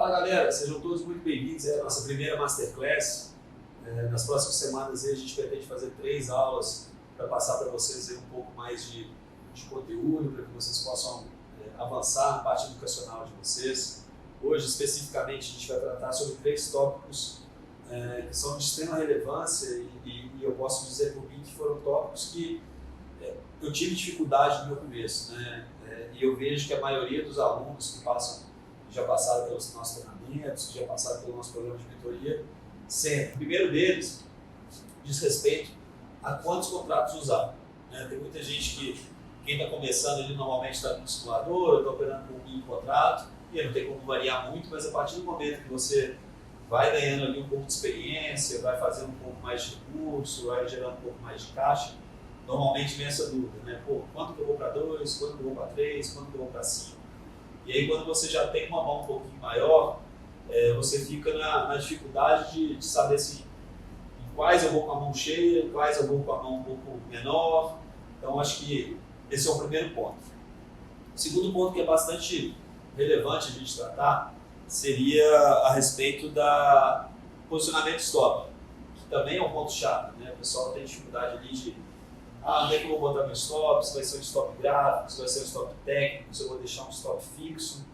Fala galera, sejam todos muito bem-vindos à nossa primeira Masterclass. Nas próximas semanas a gente pretende fazer 3 aulas para passar para vocês um pouco mais de conteúdo, para que vocês possam avançar na parte educacional de vocês. Hoje, especificamente, a gente vai tratar sobre 3 tópicos que são de extrema relevância e eu posso dizer por mim que foram tópicos que eu tive dificuldade no meu começo, né? E eu vejo que a maioria dos alunos que já passaram pelos nossos treinamentos, que já passaram pelo nosso programa de mentoria, sempre. O primeiro deles diz respeito a quantos contratos usar, né? Tem muita gente quem está começando, ele normalmente está no simulador, está operando com um mini contrato, e não tem como variar muito, mas a partir do momento que você vai ganhando ali um pouco de experiência, vai fazendo um pouco mais de recurso, vai gerando um pouco mais de caixa, normalmente vem essa dúvida, né? Pô, quanto que eu vou para 2, quanto que eu vou para 3, quanto que eu vou para 5? E aí quando você já tem uma mão um pouquinho maior, você fica na dificuldade de saber assim, em quais eu vou com a mão cheia, em quais eu vou com a mão um pouco menor. Então acho que esse é o primeiro ponto. O segundo ponto que é bastante relevante a gente tratar seria a respeito da posicionamento stop, que também é um ponto chave, né? O pessoal tem dificuldade ali de onde é que eu vou botar meu stop, se vai ser um stop gráfico, se vai ser um stop técnico, se eu vou deixar um stop fixo.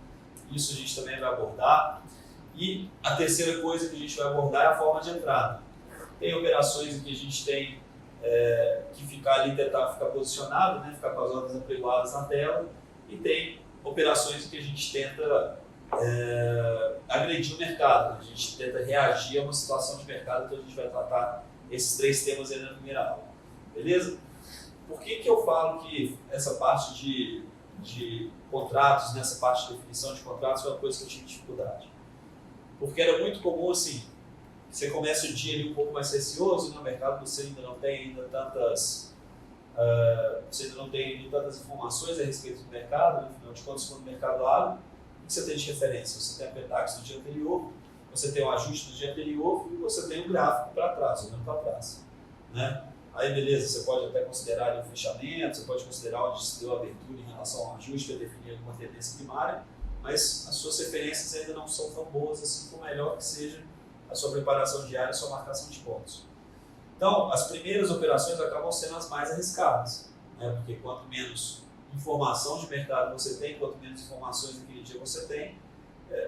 Isso a gente também vai abordar. E a terceira coisa que a gente vai abordar é a forma de entrada. Tem operações em que a gente tem que ficar ali, tentar ficar posicionado, né? Ficar com as ordens apregoadas na tela, e tem operações em que a gente tenta agredir o mercado, né? A gente tenta reagir a uma situação de mercado, então a gente vai tratar esses 3 temas aí na primeira aula. Beleza? Por que eu falo que essa parte de contratos, nessa parte de definição de contratos, foi uma coisa que eu tive dificuldade? Porque era muito comum assim, você começa o dia ali um pouco mais receoso no mercado, você ainda não tem tantas informações a respeito do mercado, né? Afinal de contas, quando o mercado abre, o que você tem de referência? Você tem a PETAX do dia anterior, você tem o ajuste do dia anterior e você tem o gráfico para trás, olhando para trás, né? Aí beleza, você pode até considerar ali um fechamento, você pode considerar onde se deu a abertura em relação ao ajuste para definir alguma tendência primária, mas as suas referências ainda não são tão boas assim, por melhor que seja a sua preparação diária e a sua marcação de pontos. Então, as primeiras operações acabam sendo as mais arriscadas, né? Porque quanto menos informação de mercado você tem, quanto menos informações naquele dia você tem,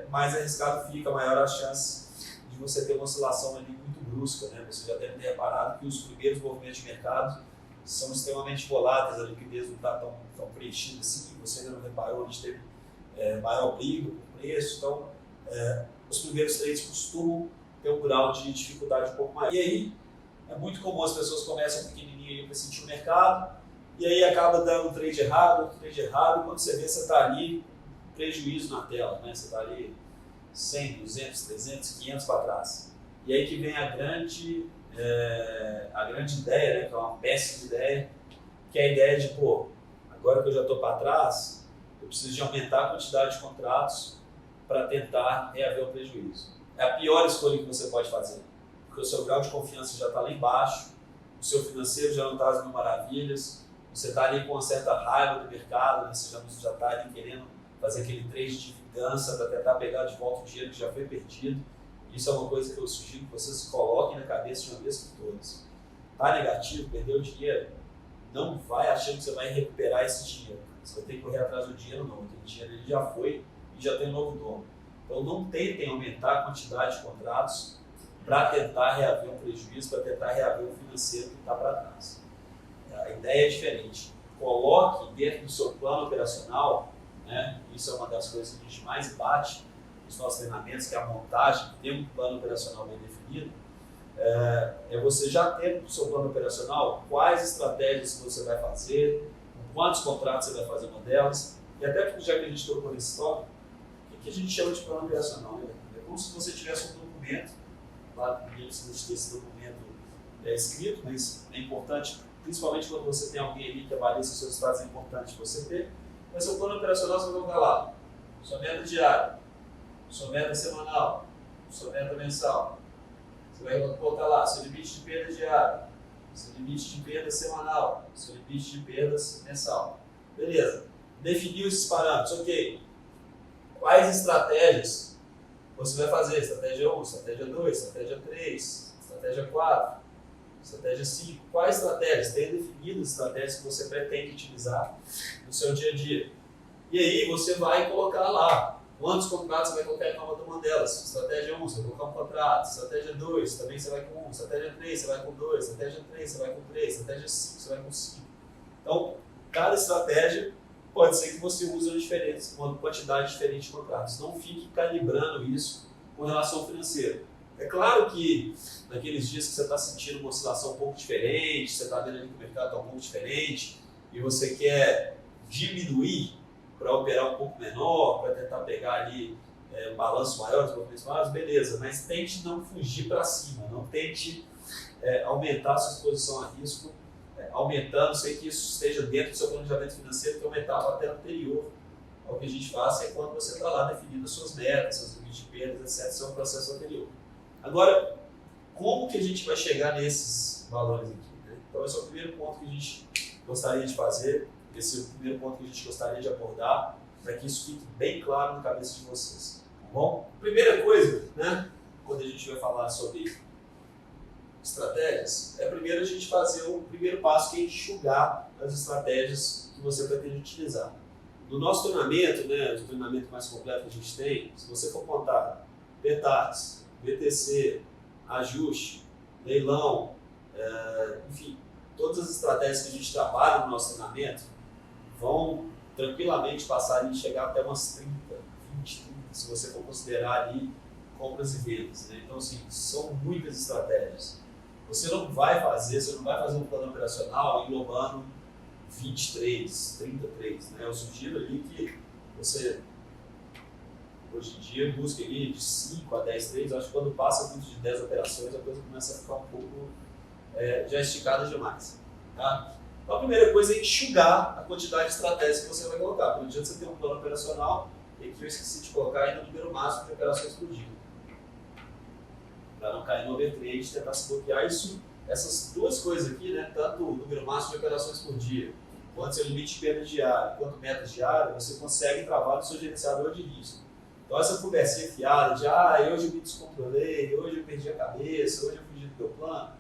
mais arriscado fica, maior a chance de você ter uma oscilação ali muito brusca, né? Você já deve ter reparado que os primeiros movimentos de mercado são extremamente voláteis, a liquidez não está tão preenchida assim, você ainda não reparou, a gente teve maior briga por preço, então os primeiros trades costumam ter um grau de dificuldade um pouco maior. E aí, é muito comum as pessoas começam pequenininho para sentir o mercado, e aí acaba dando um trade errado, e quando você vê, você está ali, prejuízo na tela, né? Você está ali 100, 200, 300, 500 para trás. E aí que vem a grande ideia, né? Que é uma péssima ideia, que é a ideia de, agora que eu já estou para trás, eu preciso de aumentar a quantidade de contratos para tentar reaver o prejuízo. É a pior escolha que você pode fazer, porque o seu grau de confiança já está lá embaixo, o seu financeiro já não está às mil maravilhas, você está ali com uma certa raiva do mercado, né? Você já está ali querendo fazer aquele trade de vingança para tentar pegar de volta o dinheiro que já foi perdido. Isso é uma coisa que eu sugiro que vocês coloquem na cabeça de uma vez por todas. Está negativo, perdeu o dinheiro? Não vai achando que você vai recuperar esse dinheiro. Você vai ter que correr atrás do dinheiro, não. Aquele dinheiro ele já foi e já tem um novo dono. Então não tentem aumentar a quantidade de contratos para tentar reaver um prejuízo, para tentar reaver o financeiro que está para trás. A ideia é diferente. Coloque dentro do seu plano operacional, né? Isso é uma das coisas que a gente mais bate nos nossos treinamentos, que é a montagem, ter um plano operacional bem definido. É você já ter no seu plano operacional quais estratégias que você vai fazer, quantos contratos você vai fazer uma delas, e até porque já que a gente tocou nesse tópico, o que a gente chama de plano operacional? Né? É como se você tivesse um documento, claro que ninguém precisa ter esse documento escrito, mas é importante, principalmente quando você tem alguém ali que avalia se os seus resultados, é importante você ter. Mas seu plano operacional você vai colocar lá, sua meta diária, sua meta semanal, sua meta mensal. Você vai colocar lá seu limite de perda diário, seu limite de perda semanal, seu limite de perdas mensal. Beleza. Definiu esses parâmetros, ok. Quais estratégias você vai fazer estratégia 1, estratégia 2, estratégia 3, estratégia 4, estratégia 5. Quais estratégias? Tenha definidas estratégias que você pretende utilizar no seu dia a dia. E aí você vai colocar lá quantos contratos você vai colocar em cada uma delas. Estratégia 1, você vai colocar um contrato. Estratégia 2, também você vai com 1. Estratégia 3, você vai com 2. Estratégia 3, você vai com 3. Estratégia 5, você vai com 5. Então, cada estratégia pode ser que você use uma quantidade diferente de contratos. Não fique calibrando isso com relação ao financeiro. É claro que naqueles dias que você está sentindo uma oscilação um pouco diferente, você está vendo ali que o mercado está um pouco diferente e você quer diminuir para operar um pouco menor, para tentar pegar ali um balanço maior, desenvolvimentos maiores, beleza, mas tente não fugir para cima, não tente aumentar a sua exposição a risco, aumentando, sei que isso esteja dentro do seu planejamento financeiro, que é uma etapa até anterior ao que a gente faz, é quando você está lá definindo as suas metas, seus limites de perdas, etc., isso é um processo anterior. Agora, como que a gente vai chegar nesses valores aqui, né? Então esse é o primeiro ponto que a gente gostaria de fazer, esse é o primeiro ponto que a gente gostaria de abordar, para que isso fique bem claro na cabeça de vocês, tá bom? Primeira coisa, né, quando a gente vai falar sobre estratégias, primeiro a gente fazer o primeiro passo, que é enxugar as estratégias que você pretende utilizar. No nosso treinamento, né, o treinamento mais completo que a gente tem, se você for contar PETAX, BTC, ajuste, leilão, enfim, todas as estratégias que a gente trabalha no nosso treinamento vão tranquilamente passar ali e chegar até umas 30, 20, 30, se você for considerar ali compras e vendas, né? Então, assim, são muitas estratégias. Você não vai fazer um plano operacional englobando 23, 33, né? Eu sugiro ali que você, hoje em dia, busque ali de 5 a 10 trades. Eu acho que quando passa muito de 10 operações, a coisa começa a ficar um pouco já esticada demais, tá? Então, a primeira coisa é enxugar a quantidade de estratégias que você vai colocar. Não adianta você ter um plano operacional, e aqui eu esqueci de colocar ainda o número máximo de operações por dia, para não cair no overtrade, tentar se bloquear isso. Essas duas coisas aqui, né, tanto o número máximo de operações por dia, quanto seu limite de perda diário, quanto metas diárias, você consegue travar no seu gerenciador de risco. Então essa conversinha fiada de hoje eu me descontrolei, hoje eu perdi a cabeça, hoje eu fugi do meu plano,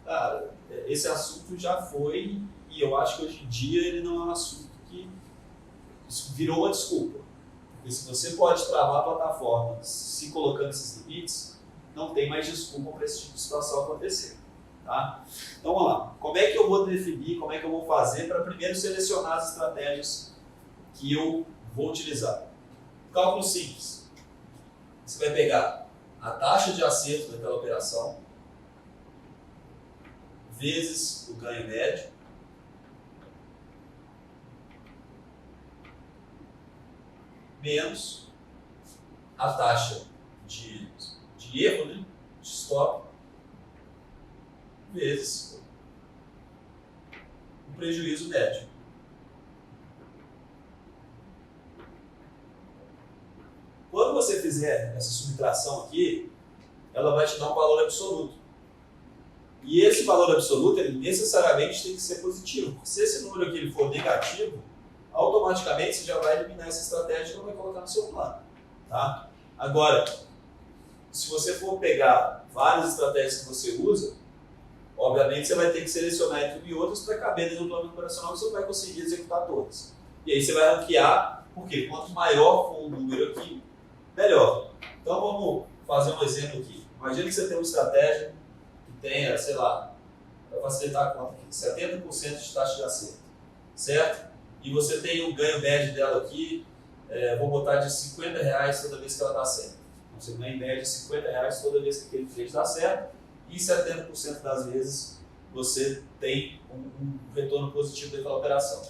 cara, esse assunto já foi, e eu acho que hoje em dia ele não é um assunto que virou uma desculpa. Porque se você pode travar a plataforma se colocando esses limites, não tem mais desculpa para esse tipo de situação acontecer. Tá? Então vamos lá, como é que eu vou definir, como é que eu vou fazer para primeiro selecionar as estratégias que eu vou utilizar? Cálculo simples, você vai pegar a taxa de acerto daquela operação vezes o ganho médio menos a taxa de erro, né, de stop, vezes o prejuízo médio. Quando você fizer essa subtração aqui, ela vai te dar um valor absoluto. E esse valor absoluto, ele necessariamente tem que ser positivo. Se esse número aqui ele for negativo, automaticamente você já vai eliminar essa estratégia e não vai colocar no seu plano. Tá? Agora, se você for pegar várias estratégias que você usa, obviamente você vai ter que selecionar entre uma e outras para caber dentro do plano operacional, você não vai conseguir executar todas. E aí você vai ranquear, porque quanto maior for o número aqui, melhor. Então vamos fazer um exemplo aqui. Imagina que você tem uma estratégia que tenha, sei lá, para facilitar a conta aqui, 70% de taxa de acerto, certo? E você tem um ganho médio dela aqui, vou botar de R$50 toda vez que ela dá certo. Então você ganha em média R$50 toda vez que aquele trade dá certo, e 70% das vezes você tem um retorno positivo daquela operação.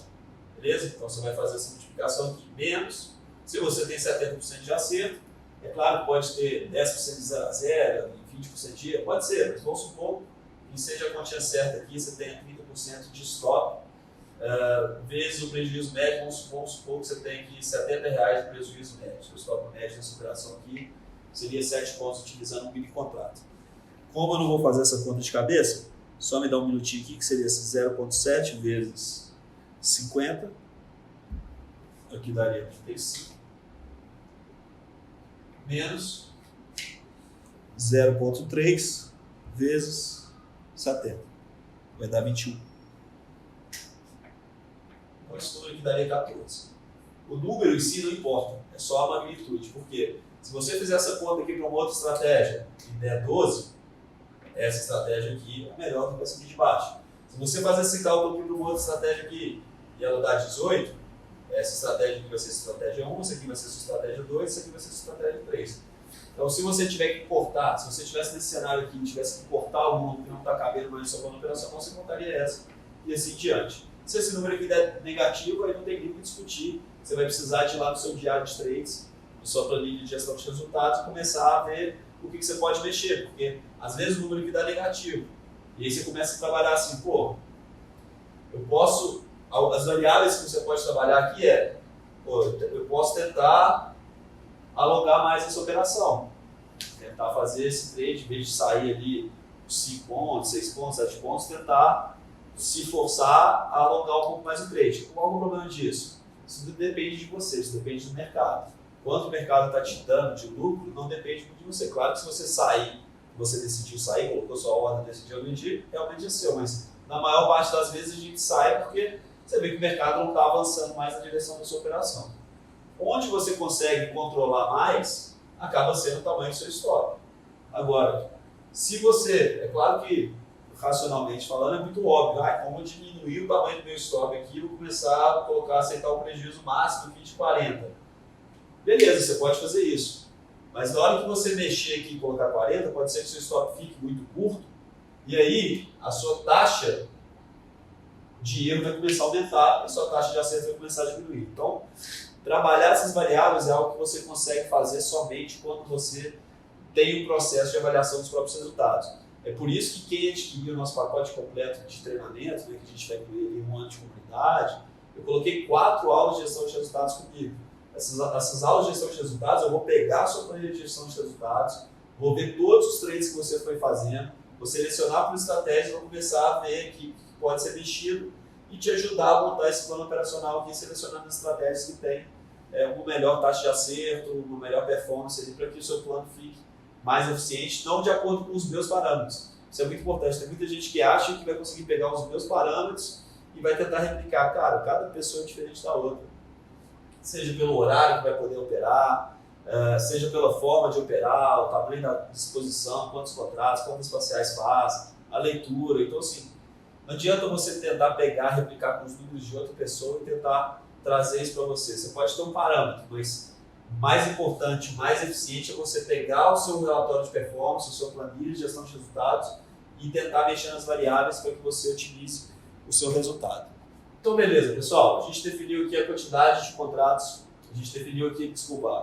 Beleza? Então você vai fazer essa multiplicação aqui, menos, se você tem 70% de acerto, é claro que pode ter 10% de 0 a 0, 20% de erro, pode ser, mas vamos supor que seja a continha certa aqui, você tenha 30% de stop, vezes o prejuízo médio, vamos supor que você tem aqui R$70 de prejuízo médio. O stop médio nessa operação aqui seria 7 pontos utilizando um mini contrato. Como eu não vou fazer essa conta de cabeça, só me dá um minutinho aqui, que seria 0,7 vezes 50, aqui daria 35, menos 0,3 vezes 70. Vai dar 21. Então esse número aqui daria 14. O número em si não importa, é só a magnitude. Por quê? Se você fizer essa conta aqui para uma outra estratégia e der 12, essa estratégia aqui é melhor do que essa aqui de baixo. Se você fazer esse cálculo aqui para uma outra estratégia aqui e ela dá 18, essa estratégia aqui vai ser sua estratégia 1, essa aqui vai ser sua estratégia 2, essa aqui vai ser sua estratégia 3. Então, se você tiver que cortar, se você estivesse nesse cenário aqui e tivesse que cortar o número que não está cabendo mais no seu plano operacional, você contaria essa e assim em diante. Se esse número aqui der negativo, aí não tem nem o que discutir. Você vai precisar de ir lá no seu diário de trades, na sua planilha de gestão de resultados e começar a ver o que você pode mexer, porque às vezes o número aqui dá negativo. E aí você começa a trabalhar assim, pô, eu posso, as variáveis que você pode trabalhar aqui eu posso tentar alongar mais essa operação, tentar fazer esse trade, em vez de sair ali 5 pontos, 6 pontos, 7 pontos, tentar se forçar a alongar um pouco mais o trade. Qual é o problema disso? Isso depende de você, isso depende do mercado. Quanto o mercado está te dando de lucro, não depende muito de você. Claro que se você sair, você decidiu sair, colocou sua ordem, decidiu vender, realmente é seu, mas na maior parte das vezes a gente sai porque você vê que o mercado não está avançando mais na direção da sua operação. Onde você consegue controlar mais, acaba sendo o tamanho do seu estoque. Agora, se você, é claro que racionalmente falando é muito óbvio, então vou diminuir o tamanho do meu estoque aqui, vou começar a aceitar o prejuízo máximo de 40. Beleza, você pode fazer isso. Mas na hora que você mexer aqui e colocar 40, pode ser que o seu estoque fique muito curto, e aí a sua taxa de erro vai começar a aumentar e a sua taxa de acerto vai começar a diminuir. Então, trabalhar essas variáveis é algo que você consegue fazer somente quando você tem o processo de avaliação dos próprios resultados. É por isso que quem adquiriu o nosso pacote completo de treinamento, né, que a gente vai incluir ali 1 ano de comunidade, eu coloquei 4 aulas de gestão de resultados comigo. Essas aulas de gestão de resultados, eu vou pegar a sua planilha de gestão de resultados, vou ver todos os trades que você foi fazendo, vou selecionar por estratégia e vou começar a ver aqui que pode ser mexido e te ajudar a montar esse plano operacional aqui, selecionando as estratégias que tem uma melhor taxa de acerto, uma melhor performance para que o seu plano fique mais eficiente, não de acordo com os meus parâmetros. Isso é muito importante. Tem muita gente que acha que vai conseguir pegar os meus parâmetros e vai tentar replicar. Cara, cada pessoa é diferente da outra. Seja pelo horário que vai poder operar, seja pela forma de operar, o tamanho da disposição, quantos contratos, quantas parciais faz, a leitura. Então, assim, não adianta você tentar pegar, replicar com os números de outra pessoa e tentar trazer isso para você. Você pode ter um parâmetro, mas mais importante, mais eficiente é você pegar o seu relatório de performance, o seu planilha de gestão de resultados e tentar mexer nas variáveis para que você otimize o seu resultado. Então, beleza, pessoal, a gente definiu aqui a quantidade de contratos, a gente definiu aqui,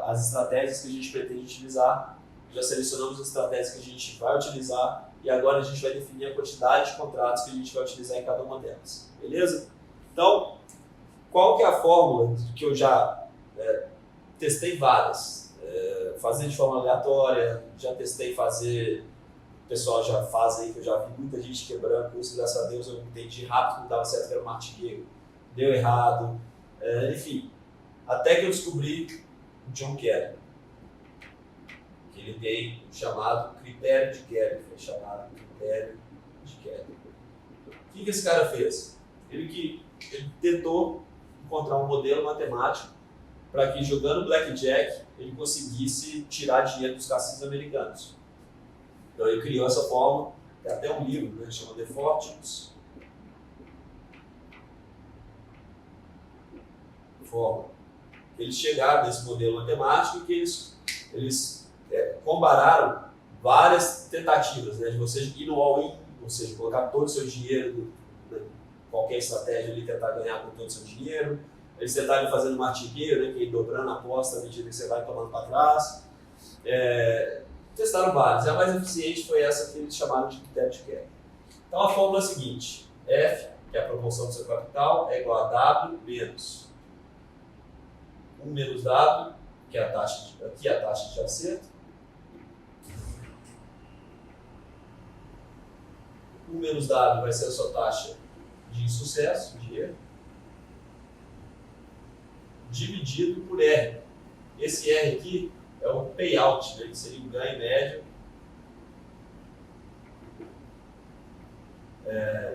as estratégias que a gente pretende utilizar, já selecionamos as estratégias que a gente vai utilizar e agora a gente vai definir a quantidade de contratos que a gente vai utilizar em cada uma delas, beleza? Então, qual que é a fórmula que eu já testei várias, fazer de forma aleatória, já testei fazer, o pessoal já faz aí, que eu já vi muita gente quebrando, isso, graças a Deus eu entendi rápido que não dava certo, que era um martingale, deu errado, enfim, até que eu descobri o John Kelly, que ele tem o chamado critério de Kelly, foi chamado critério de Kelly. O que esse cara fez? Ele tentou encontrar um modelo matemático para que, jogando blackjack, ele conseguisse tirar dinheiro dos cassinos americanos. Então ele criou essa fórmula, tem até um livro, né, que chama The Fortunes. Fórmula. Eles chegaram nesse modelo matemático e que eles compararam várias tentativas, né, de você ir no all-in, ou seja, colocar todo o seu dinheiro, qualquer estratégia ali, tentar ganhar com todo o seu dinheiro. Eles tentaram fazer no martingale, né, que é dobrando a aposta à medida que você vai tomando para trás. Testaram vários. A mais eficiente foi essa que eles chamaram de critério de Kelly. Então a fórmula é a seguinte: F, que é a proporção do seu capital, é igual a W menos 1 menos W, que é a taxa de acerto. 1 menos W vai ser a sua taxa de insucesso, de erro, dividido por R. Esse R aqui é o payout, né, que seria o ganho médio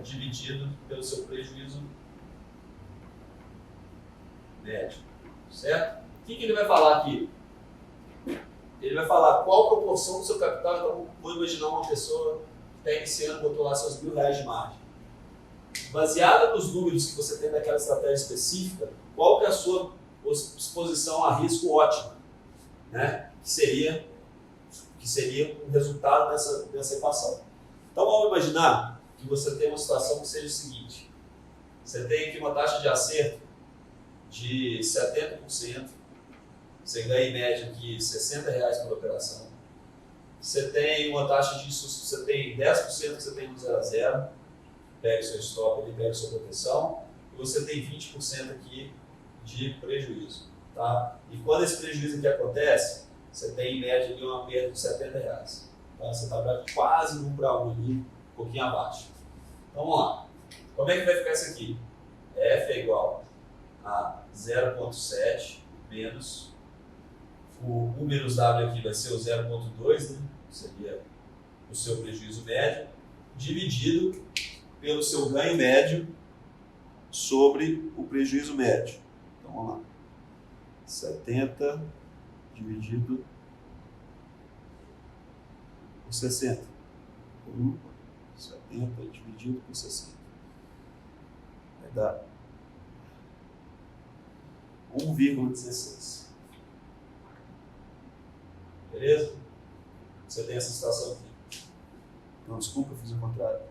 dividido pelo seu prejuízo médio, certo? O que ele vai falar aqui? Ele vai falar qual proporção do seu capital. Então, vou imaginar uma pessoa que está iniciando, botou lá seus R$1.000 de margem. Baseada nos números que você tem daquela estratégia específica, qual que é a sua exposição a risco ótima, né? que seria o resultado dessa equação. Então, vamos imaginar que você tem uma situação que seja o seguinte: você tem aqui uma taxa de acerto de 70%, você ganha em média aqui R$60 por operação, você tem uma taxa de você tem 10% que você tem no 0 a 0, pega o seu stop, ele pega a sua proteção, e você tem 20% aqui de prejuízo. Tá? E quando esse prejuízo aqui acontece, você tem em média ali uma perda de R$70. Tá? Você está quase 1 para 1 ali, um pouquinho abaixo. Então vamos lá. Como é que vai ficar isso aqui? F é igual a 0,7 menos o menos W aqui vai ser o 0,2, né? Seria o seu prejuízo médio, dividido pelo seu ganho médio sobre o prejuízo médio. Então vamos lá. 70 dividido por 60. 70 dividido por 60. Vai dar 1,16. Beleza? Você tem essa situação aqui. Não, desculpa, eu fiz o contrário.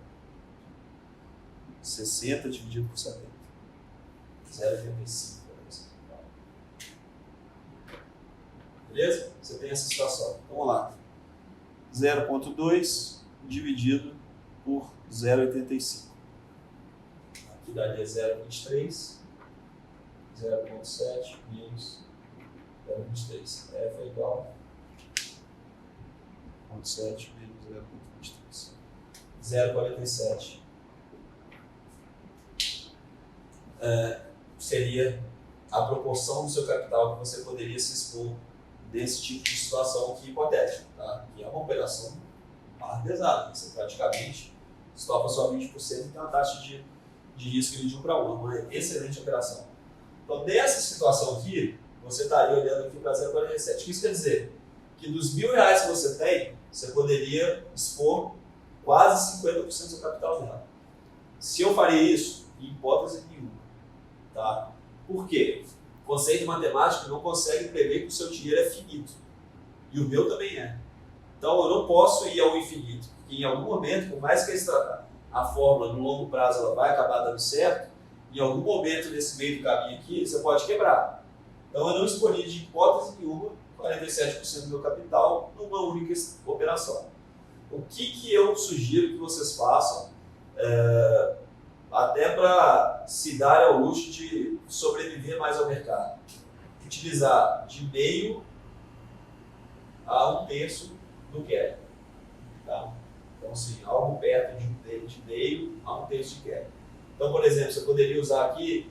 60 dividido por 70. 0,85. Beleza? Você tem essa situação. Vamos lá. 0,2 dividido por 0,85. Aqui daria 0,23. 0,7 menos 0,23. F é igual a 0,7 menos 0,23. 0,47. Seria a proporção do seu capital que você poderia se expor desse tipo de situação aqui hipotética, tá? Que é uma operação mais pesada. Você praticamente estopa só 20% e tem uma taxa de risco de 1 para 1. Uma excelente operação. Então, dessa situação aqui, você estaria olhando aqui para 0,47. O que isso quer dizer? Que dos R$1.000 que você tem, você poderia expor quase 50% do seu capital real. Se eu faria isso, em hipótese nenhuma. Tá? Por quê? O conceito matemático não consegue prever que o seu dinheiro é finito. E o meu também é. Então, eu não posso ir ao infinito. Porque em algum momento, por mais que a fórmula no longo prazo ela vai acabar dando certo, em algum momento nesse meio do caminho aqui, você pode quebrar. Então, eu não exporia de hipótese nenhuma 47% do meu capital numa única operação. O que eu sugiro que vocês façam, até para se dar ao luxo de sobreviver mais ao mercado? Utilizar de meio a 1/3 do carry. Tá? Então, assim, algo perto de meio a 1/3 de carry. Então, por exemplo, você poderia usar aqui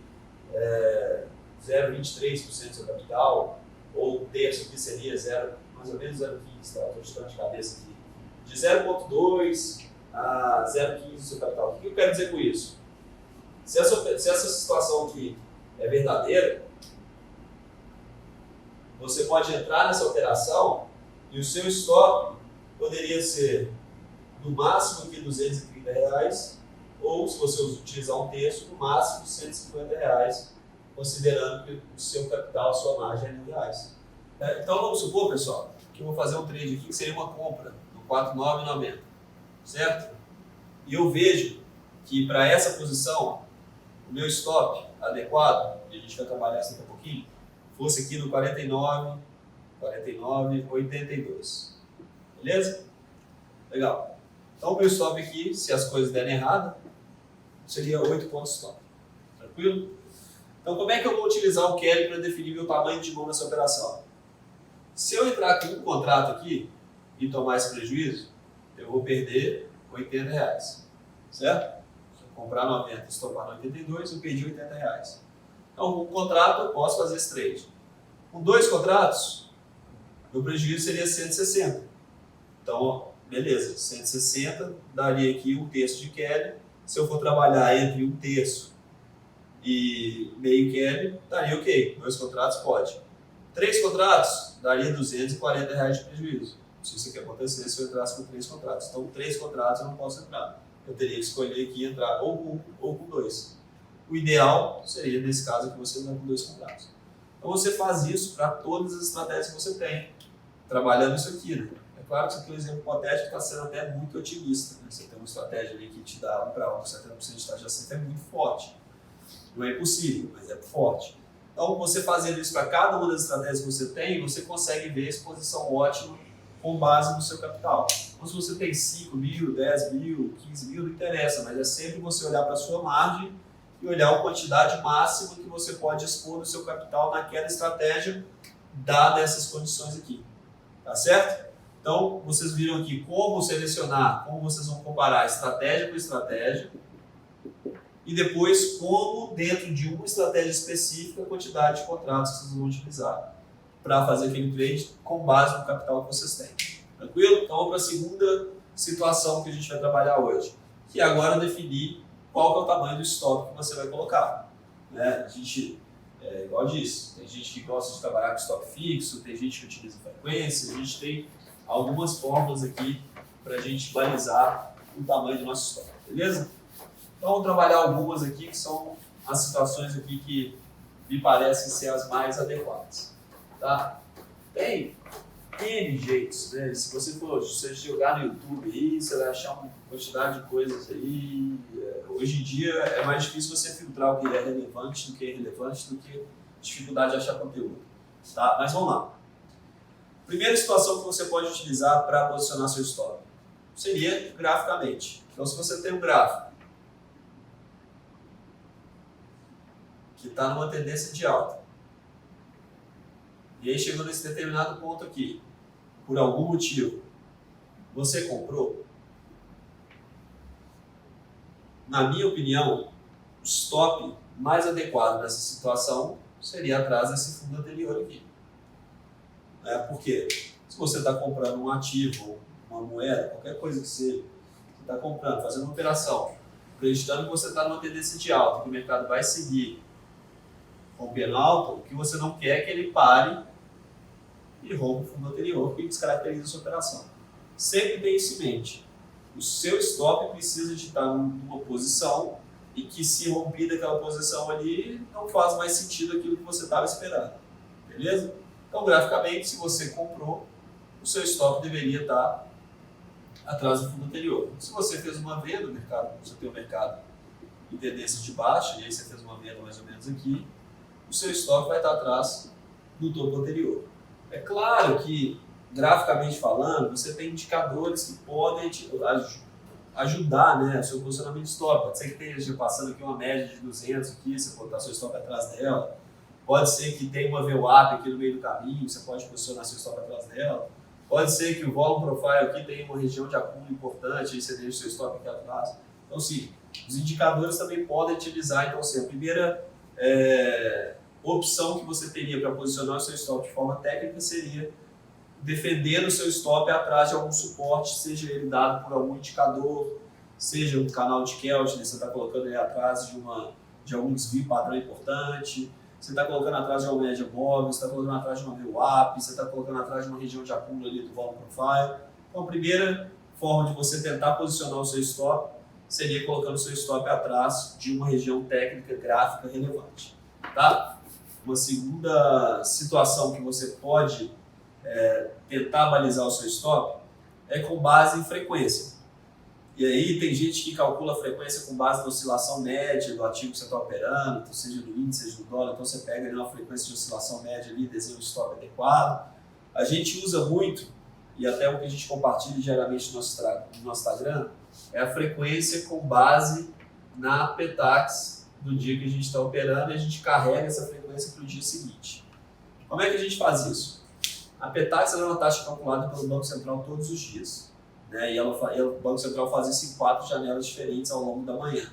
0,23% do seu capital, ou um terço aqui seria mais ou menos 0,15, tá? Estou chutando de cabeça aqui. De 0,2 a 0,15 do seu capital. O que eu quero dizer com isso? Se essa situação aqui é verdadeira, você pode entrar nessa operação e o seu stop poderia ser no máximo aqui R$230, ou se você utilizar um terço, no máximo R$150, considerando que o seu capital, a sua margem é R$1.000. Então vamos supor, pessoal, que eu vou fazer um trade aqui que seria uma compra no 4,990, certo? E eu vejo que para essa posição, o meu stop adequado, e a gente vai trabalhar isso daqui a pouquinho, fosse aqui no 49,82. Beleza? Legal. Então o meu stop aqui, se as coisas derem errado, seria 8 pontos stop. Tranquilo? Então como é que eu vou utilizar o carry para definir meu tamanho de mão nessa operação? Se eu entrar aqui no contrato aqui e tomar esse prejuízo, eu vou perder R$80. Certo? Se eu comprar 90 e estopar no 82, eu perdi R$80. Então, com um contrato, eu posso fazer esse trade. Com 2 contratos, meu prejuízo seria 160. Então, beleza, 160 daria aqui 1/3 de carry, Se eu for trabalhar entre 1/3 e meio carry, daria ok. 2 contratos pode. 3 contratos, daria R$240 de prejuízo. Se isso aqui acontecer, se eu entrasse com 3 contratos. Então, 3 contratos eu não posso entrar. Eu teria que escolher aqui entrar ou com 1 ou com 2. O ideal seria, nesse caso, que você entrar com 2 contratos. Então, você faz isso para todas as estratégias que você tem, trabalhando isso aqui. Né? É claro que isso aqui é um exemplo hipotético, está sendo até muito otimista. Né? Você tem uma estratégia ali que te dá 1 para 1, 70% de taxa de acerto é muito forte. Não é impossível, mas é forte. Então, você fazendo isso para cada uma das estratégias que você tem, você consegue ver a exposição ótima com base no seu capital. Então, se você tem 5 mil, 10 mil, 15 mil, não interessa, mas é sempre você olhar para a sua margem e olhar a quantidade máxima que você pode expor do seu capital naquela estratégia, dada essas condições aqui. Tá certo? Então, vocês viram aqui como selecionar, como vocês vão comparar estratégia com estratégia, e depois como, dentro de uma estratégia específica, a quantidade de contratos que vocês vão utilizar para fazer aquele trade com base no capital que vocês têm. Tranquilo? Então vamos para a segunda situação que a gente vai trabalhar hoje, que é agora definir qual que é o tamanho do estoque que você vai colocar. Né? A gente, igual eu disse, tem gente que gosta de trabalhar com estoque fixo, tem gente que utiliza frequência, a gente tem algumas fórmulas aqui para a gente balizar o tamanho do nosso estoque, beleza? Então, vamos trabalhar algumas aqui que são as situações aqui que me parecem ser as mais adequadas. Tá? Tem N jeitos, né? Se você jogar no YouTube aí, você vai achar uma quantidade de coisas aí. Hoje em dia é mais difícil você filtrar o que é relevante do que irrelevante, do que dificuldade de achar conteúdo. Tá? Mas vamos lá. Primeira situação que você pode utilizar para posicionar seu stop seria graficamente. Então, se você tem um gráfico que está numa tendência de alta, e aí chegou nesse determinado ponto aqui, por algum motivo, você comprou, na minha opinião, o stop mais adequado nessa situação seria atrás desse fundo anterior aqui. Por quê? Se você está comprando um ativo, uma moeda, qualquer coisa que seja, você está comprando, fazendo uma operação, acreditando que você está numa tendência de alta, que o mercado vai seguir rompendo alta, o que você não quer é que ele pare e rompa o fundo anterior, que descaracteriza a sua operação. Sempre tenha isso em mente. O seu stop precisa de estar numa posição e que, se romper daquela posição ali, não faz mais sentido aquilo que você estava esperando. Beleza? Então, graficamente, se você comprou, o seu stop deveria estar atrás do fundo anterior. Se você fez uma venda, você tem um mercado em tendência de baixa, e aí você fez uma venda mais ou menos aqui, o seu stop vai estar atrás do topo anterior. É claro que, graficamente falando, você tem indicadores que podem te ajudar, né, o seu posicionamento de stop. Pode ser que esteja passando aqui uma média de 200 aqui, você botar seu stop atrás dela. Pode ser que tenha uma VWAP aqui no meio do caminho, você pode posicionar seu stop atrás dela. Pode ser que o volume profile aqui tenha uma região de acúmulo importante e você deixa o seu stop aqui atrás. Então, sim, os indicadores também podem utilizar. Então, assim, a primeira opção que você teria para posicionar o seu stop de forma técnica seria defendendo o seu stop atrás de algum suporte, seja ele dado por algum indicador, seja um canal de Keltner, você está colocando ele atrás de algum desvio padrão importante, você está colocando atrás de uma média móvel, você está colocando atrás de uma VWAP, você está colocando atrás de uma região de acúmulo ali do volume profile. Então, a primeira forma de você tentar posicionar o seu stop seria colocando o seu stop atrás de uma região técnica gráfica relevante. Tá? Uma segunda situação que você pode tentar balizar o seu stop é com base em frequência. E aí tem gente que calcula a frequência com base na oscilação média do ativo que você está operando, então seja no índice, seja no dólar, então você pega ali uma frequência de oscilação média ali, desenha um stop adequado. A gente usa muito, e até o que a gente compartilha diariamente no nosso Instagram, é a frequência com base na PTAX do dia que a gente está operando, e a gente carrega essa frequência para o dia seguinte. Como é que a gente faz isso? A PTAX é uma taxa calculada pelo Banco Central todos os dias, né? E o Banco Central faz isso em 4 janelas diferentes ao longo da manhã.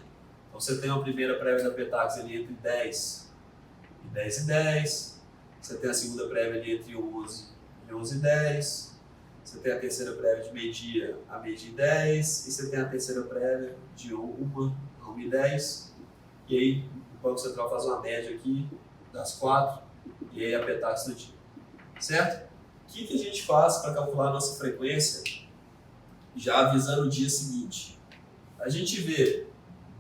Então você tem uma primeira prévia da PTAX ali entre 10 e 10 e 10, você tem a segunda prévia ali entre 11 e 11 e 10, você tem a terceira prévia de meio-dia a meio-dia e 10, e você tem a terceira prévia de 1 a 1 e 10, e aí o Banco Central faz uma média aqui das 4, e aí a Petax do dia, certo? O que a gente faz para calcular a nossa frequência, já avisando o dia seguinte? A gente vê,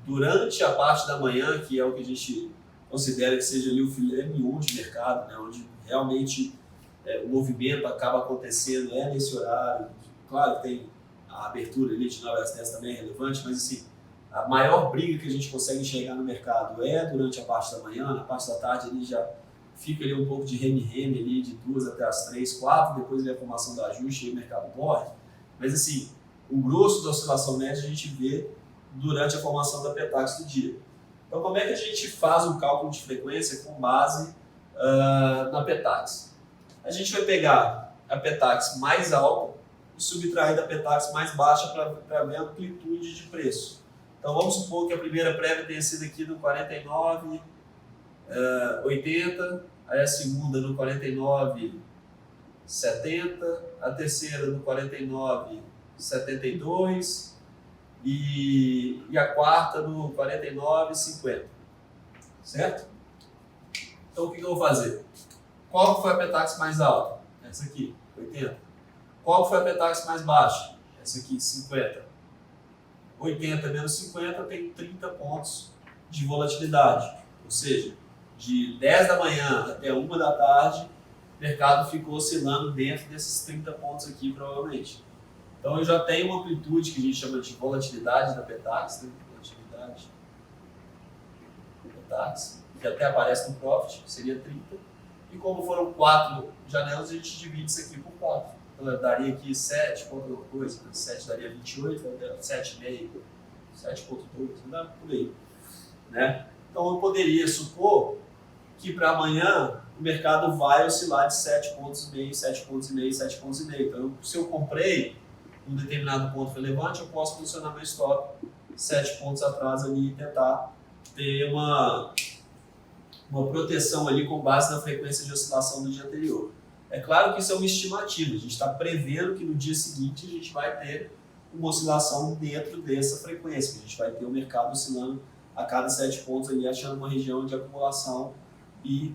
durante a parte da manhã, que é o que a gente considera que seja ali o filé mignon de mercado, né, onde realmente o movimento acaba acontecendo, nesse horário. Claro que tem a abertura ali de 9 às 10 também é relevante, mas assim, a maior briga que a gente consegue enxergar no mercado é durante a parte da manhã. Na parte da tarde ele já fica ali um pouco de reme-reme ali, de 2 até as 3, 4, depois vem a formação da ajuste e o mercado corre. Mas assim, o grosso da oscilação média a gente vê durante a formação da Petax do dia. Então, como é que a gente faz um cálculo de frequência com base na Petax? A gente vai pegar a Petax mais alta e subtrair da Petax mais baixa para ver a amplitude de preço. Então, vamos supor que a primeira prévia tenha sido aqui no 49,80, aí a segunda no 49,70, a terceira no 49,72 e a quarta no 49,50, certo? Então, o que eu vou fazer? Qual foi a Petax mais alta? Essa aqui, 80. Qual foi a Petax mais baixa? Essa aqui, 50. 80 menos 50 tem 30 pontos de volatilidade. Ou seja, de 10 da manhã até 1 da tarde, o mercado ficou oscilando dentro desses 30 pontos aqui, provavelmente. Então, eu já tenho uma amplitude que a gente chama de volatilidade da Petax, né? Volatilidade Petax, que até aparece no Profit, seria 30. E como foram 4 janelas, a gente divide isso aqui por 4. Então, daria aqui 7 ponto alguma coisa, 7 daria 28, 7,5, 7,2, não dá por aí, né? Então, eu poderia supor que para amanhã o mercado vai oscilar de 7,5 pontos, 7,5 pontos, 7,5 pontos. Então, se eu comprei um determinado ponto relevante, eu posso posicionar meu stop 7 pontos atrás ali e tentar ter uma proteção ali com base na frequência de oscilação do dia anterior. É claro que isso é uma estimativa, a gente está prevendo que no dia seguinte a gente vai ter uma oscilação dentro dessa frequência, que a gente vai ter o mercado oscilando a cada 7 pontos ali, achando uma região de acumulação e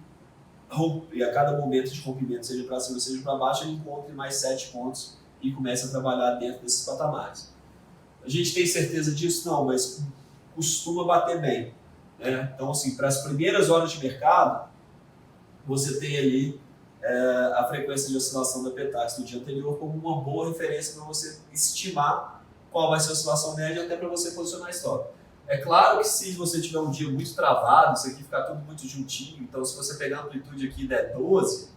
a cada momento de rompimento, seja para cima, seja para baixo, ele encontre mais 7 pontos e comece a trabalhar dentro desses patamares. A gente tem certeza disso? Não, mas costuma bater bem, né? Então, assim, para as primeiras horas de mercado, você tem ali a frequência de oscilação da Petax do dia anterior como uma boa referência para você estimar qual vai ser a oscilação média, até para você posicionar stop. É claro que se você tiver um dia muito travado, isso aqui ficar tudo muito juntinho, então se você pegar a amplitude aqui e der 12,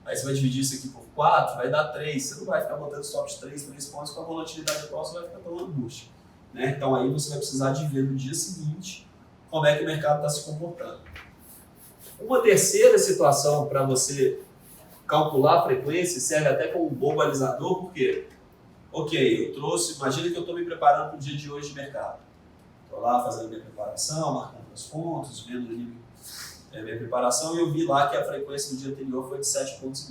aí você vai dividir isso aqui por 4, vai dar 3, você não vai ficar botando stop de 3 pontos, com a volatilidade atual você vai ficar tomando boost, né? Então aí você vai precisar de ver no dia seguinte como é que o mercado está se comportando. Uma terceira situação para você calcular a frequência serve até como um bom balizador, porque, ok, eu trouxe, imagina que eu estou me preparando para o dia de hoje de mercado. Estou lá fazendo minha preparação, marcando os pontos, vendo ali minha preparação, e eu vi lá que a frequência do dia anterior foi de 7,5 pontos.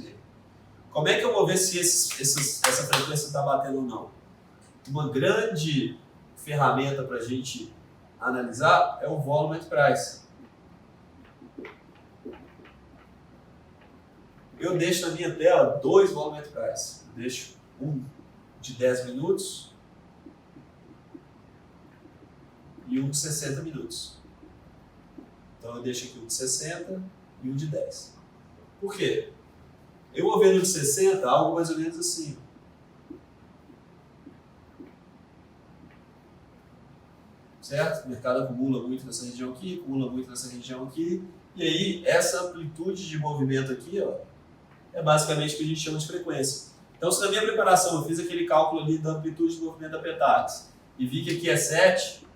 Como é que eu vou ver se essa frequência está batendo ou não? Uma grande ferramenta para a gente analisar é o Volume at Price. Eu deixo na minha tela 2 Volume at Price. Eu deixo um de 10 minutos e um de 60 minutos. Então eu deixo aqui um de 60 e um de 10. Por quê? Eu vou ver no de 60 algo mais ou menos assim. Certo? O mercado acumula muito nessa região aqui, acumula muito nessa região aqui. E aí essa amplitude de movimento aqui, ó, é basicamente o que a gente chama de frequência. Então, se na minha preparação eu fiz aquele cálculo ali da amplitude de movimento da Petax e vi que aqui é 7,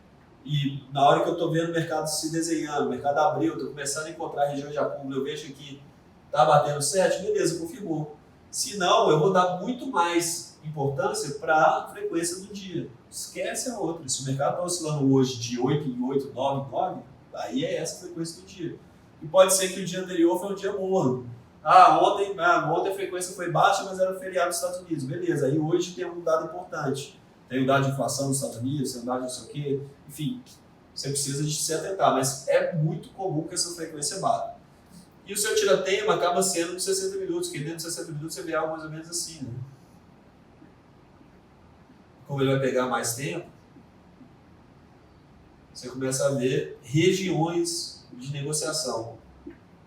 e na hora que eu estou vendo o mercado se desenhando, o mercado abriu, estou começando a encontrar a região de acúmulo, eu vejo que está batendo 7, beleza, confirmou. Se não, eu vou dar muito mais importância para a frequência do dia. Esquece a outra. Se o mercado está oscilando hoje de 8 em 8, 9 em 9, aí é essa a frequência do dia. E pode ser que o dia anterior foi um dia morno. Ontem a frequência foi baixa, mas era feriado nos Estados Unidos. Beleza, aí hoje tem um dado importante. Tem o dado de inflação nos Estados Unidos, tem o dado de não sei o quê, enfim, você precisa de se atentar, mas é muito comum que essa frequência baixe. E o seu tira-tema acaba sendo de 60 minutos, que dentro de 60 minutos você vê algo mais ou menos assim, né? Como ele vai pegar mais tempo, você começa a ver regiões de negociação.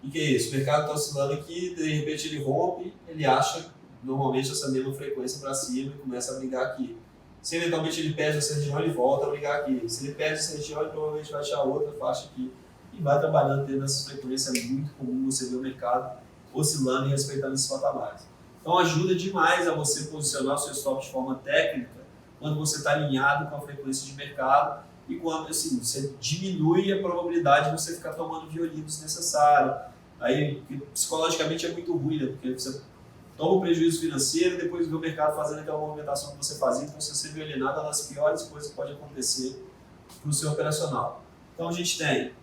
O que é isso? O mercado está oscilando aqui, de repente ele rompe, ele acha normalmente essa mesma frequência para cima e começa a brigar aqui. Se eventualmente ele perde essa região, ele volta a brigar aqui. Se ele perde essa região, ele provavelmente vai achar outra faixa aqui e vai trabalhando dentro dessa frequência. É muito comum você ver o mercado oscilando e respeitando esses patamares. Então ajuda demais a você posicionar o seu stop de forma técnica quando você está alinhado com a frequência de mercado e quando assim, você diminui a probabilidade de você ficar tomando violino desnecessário. Aí, psicologicamente é muito ruim, né? Porque você toma um prejuízo financeiro e depois vê o mercado fazendo aquela movimentação que você fazia, então você ser violinado é uma das piores coisas que pode acontecer para o seu operacional. Então a gente tem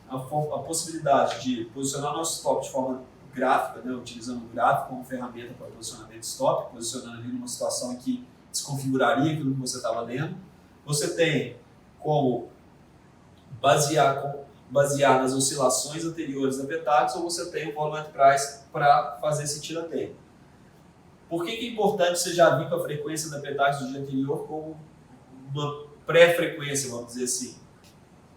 a possibilidade de posicionar nosso stop de forma gráfica, né? Utilizando o gráfico como ferramenta para posicionamento de stop, posicionando ali numa situação em que desconfiguraria aquilo que você estava lendo. Você tem como basear nas oscilações anteriores da Petax, ou você tem o volume at price para fazer esse tira-tempo. Por que é importante você já vir com a frequência da Petax do dia anterior como uma pré-frequência, vamos dizer assim?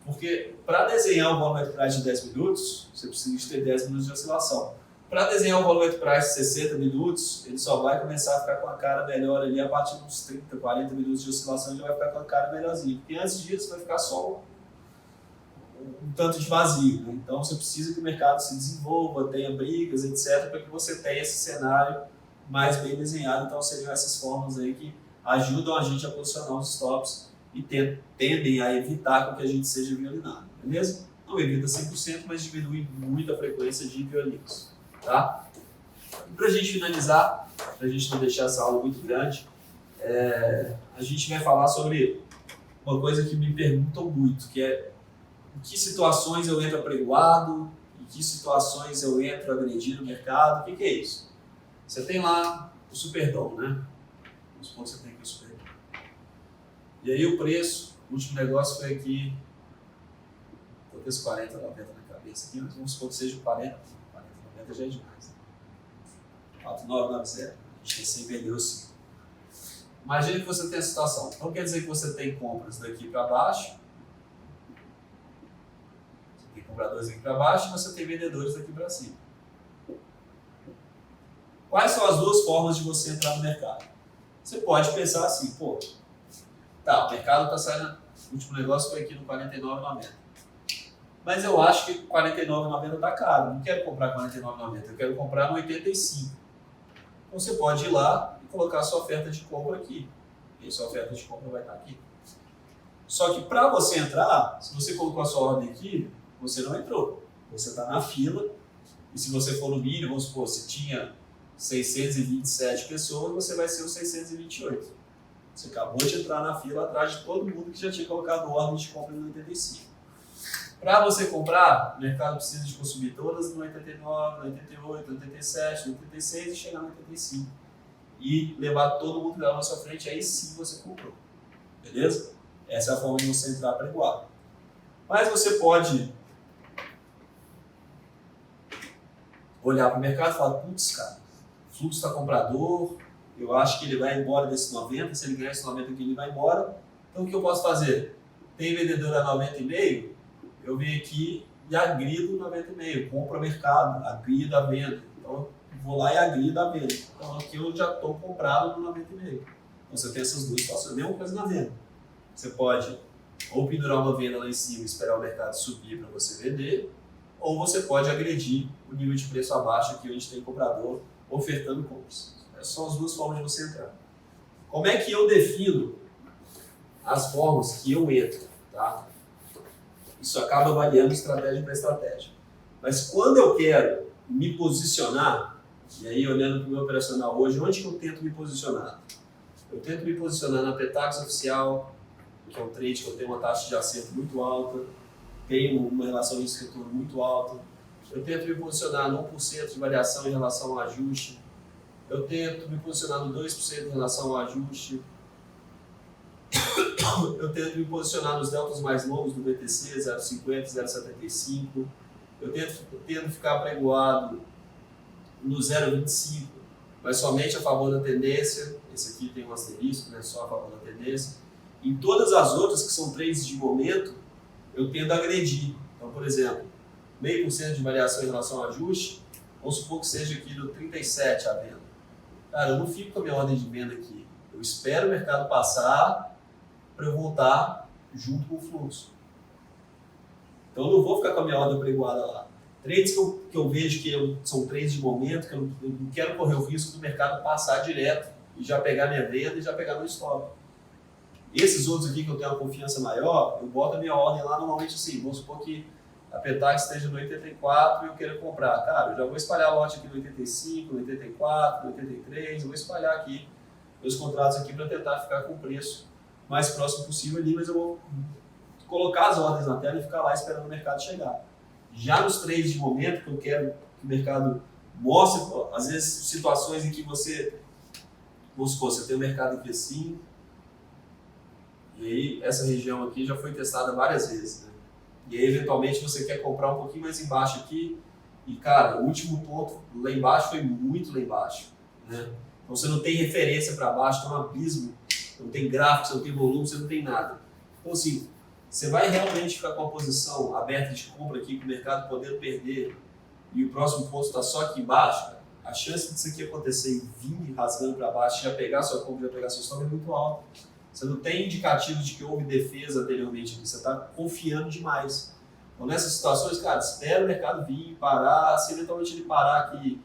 Porque para desenhar um volume at price de 10 minutos, você precisa ter 10 minutos de oscilação. Para desenhar um volume at price de 60 minutos, ele só vai começar a ficar com a cara melhor ali a partir de uns 30, 40 minutos de oscilação, ele vai ficar com a cara melhorzinha. Porque antes disso vai ficar só um tanto de vazio, né? Então você precisa que o mercado se desenvolva, tenha brigas, etc., para que você tenha esse cenário mais bem desenhado. Então seriam essas formas aí que ajudam a gente a posicionar os stops e tendem a evitar com que a gente seja violinado, beleza? Não evita 100%, mas diminui muito a frequência de violinos, tá? E para a gente finalizar, para a gente não deixar essa aula muito grande, a gente vai falar sobre uma coisa que me perguntam muito, que é em que situações eu entro apregoado, em que situações eu entro agredindo o mercado, o que é isso? Você tem lá o Superdom, né? Vamos supor que você tem aqui o Superdom. E aí o preço, o último negócio foi aqui, estou com esse 40, 90 na cabeça aqui, mas vamos supor que seja o 40, 90 já é demais. Né? 4990, a gente recém vendeu 5. Imagine que você tem a situação, então quer dizer que você tem compras daqui para baixo, você tem compradores aqui para baixo e você tem vendedores daqui para cima. Quais são as duas formas de você entrar no mercado? Você pode pensar assim, pô, tá, o mercado está saindo, o último negócio foi aqui no 49,90. Mas eu acho que 49,90 está caro, não quero comprar 49,90, eu quero comprar no 85. Então você pode ir lá e colocar a sua oferta de compra aqui. E a sua oferta de compra vai estar aqui. Só que para você entrar, se você colocou a sua ordem aqui, você não entrou. Você está na fila, e se você for no mínimo, vamos supor, se tinha 627 pessoas, você vai ser o 628. Você acabou de entrar na fila atrás de todo mundo que já tinha colocado ordem de compra no 85. Para você comprar, o mercado precisa de consumir todas no 89, no 88, no 87, no 86 e chegar no 85. E levar todo mundo que estava na sua frente, aí sim você comprou. Beleza? Essa é a forma de você entrar apregoado. Mas você pode olhar para o mercado e falar, putz, cara, o fluxo está comprador, eu acho que ele vai embora desse 90, se ele ganhar esse 90 aqui, ele vai embora. Então o que eu posso fazer? Tem vendedor a 90,5, eu venho aqui e agrido 90,5, compro a mercado, agrido a venda. Então eu vou lá e agrido a venda. Então aqui eu já estou comprado no 90,5. Então você tem essas duas situações, a mesma coisa na venda. Você pode ou pendurar uma venda lá em cima e esperar o mercado subir para você vender, ou você pode agredir o nível de preço abaixo aqui onde tem comprador ofertando compras. Essas são as duas formas de você entrar. Como é que eu defino as formas que eu entro? Tá? Isso acaba variando estratégia para estratégia. Mas quando eu quero me posicionar, e aí olhando para o meu operacional hoje, onde que eu tento me posicionar? Eu tento me posicionar na Petax oficial, que é um trade que eu tenho uma taxa de acerto muito alta, tenho uma relação de risco-retorno muito alta, Eu tento me posicionar no 1% de variação em relação ao ajuste. Eu tento me posicionar no 2% em relação ao ajuste. Eu tento me posicionar nos deltas mais longos do BTC, 0,50, 0,75. Eu tento ficar pregoado no 0,25, mas somente a favor da tendência. Esse aqui tem um asterisco, né? Só a favor da tendência. Em todas as outras, que são trades de momento, eu tendo a agredir. Então, por exemplo, 0,5% de variação em relação ao ajuste, vamos supor que seja aqui no 37 a venda. Cara, eu não fico com a minha ordem de venda aqui. Eu espero o mercado passar para eu voltar junto com o fluxo. Então, eu não vou ficar com a minha ordem pregoada lá. Trades que eu vejo que são trades de momento, que eu não quero correr o risco do mercado passar direto e já pegar minha venda e já pegar meu stop. Esses outros aqui que eu tenho uma confiança maior, eu boto a minha ordem lá normalmente assim, vamos supor que a Petax esteja no 84 e eu queira comprar. Cara, eu já vou espalhar a lote aqui no 85, no 84, no 83, eu vou espalhar aqui meus contratos aqui para tentar ficar com o preço mais próximo possível ali, mas eu vou colocar as ordens na tela e ficar lá esperando o mercado chegar. Já nos trades de momento, que eu quero que o mercado mostre, às vezes, situações em que você, vamos supor, você tem o mercado aqui assim, e aí essa região aqui já foi testada várias vezes, né? E aí, eventualmente, você quer comprar um pouquinho mais embaixo aqui, e, cara, o último ponto lá embaixo foi muito lá embaixo, né? Então, você não tem referência para baixo, tem um abismo, não tem gráfico, você não tem volume, você não tem nada. Então, assim, você vai realmente ficar com a posição aberta de compra aqui, com o mercado podendo perder, e o próximo ponto está só aqui embaixo, cara, a chance disso aqui acontecer e vir rasgando para baixo, já pegar sua compra, já pegar seu stop é muito alta. Você não tem indicativo de que houve defesa anteriormente aqui, você está confiando demais. Então, nessas situações, cara, espera o mercado vir, parar, se eventualmente ele parar aqui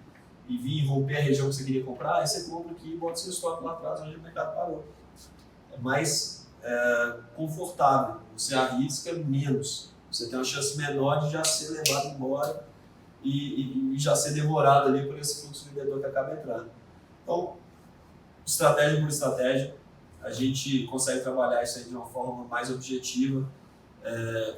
e vir romper a região que você queria comprar, aí você compra aqui e bota seu stop lá atrás, onde o mercado parou. É mais confortável, você arrisca menos, você tem uma chance menor de já ser levado embora e já ser devorado ali por esse fluxo vendedor que acaba entrando. Então, estratégia por estratégia, a gente consegue trabalhar isso aí de uma forma mais objetiva.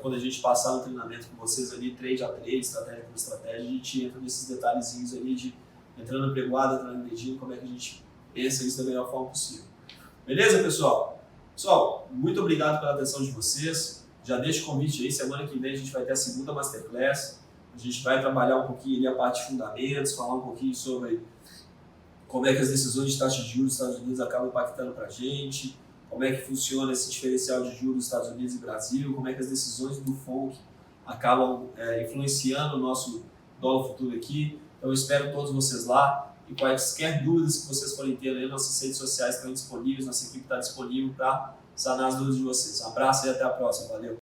Quando a gente passar no treinamento com vocês ali, trade a trade, estratégia por estratégia, a gente entra nesses detalhezinhos ali de entrando na pregoada, entrando no dedinho, como é que a gente pensa isso da melhor forma possível. Beleza, pessoal? Pessoal, muito obrigado pela atenção de vocês. Já deixo o convite aí, semana que vem a gente vai ter a segunda Masterclass. A gente vai trabalhar um pouquinho ali a parte de fundamentos, falar um pouquinho sobre como é que as decisões de taxa de juros dos Estados Unidos acabam impactando para a gente, como é que funciona esse diferencial de juros dos Estados Unidos e Brasil, como é que as decisões do FONC acabam influenciando o nosso dólar futuro aqui. Então eu espero todos vocês lá. E quaisquer dúvidas que vocês forem ter aí, nossas redes sociais estão disponíveis, nossa equipe está disponível para sanar as dúvidas de vocês. Um abraço e até a próxima. Valeu!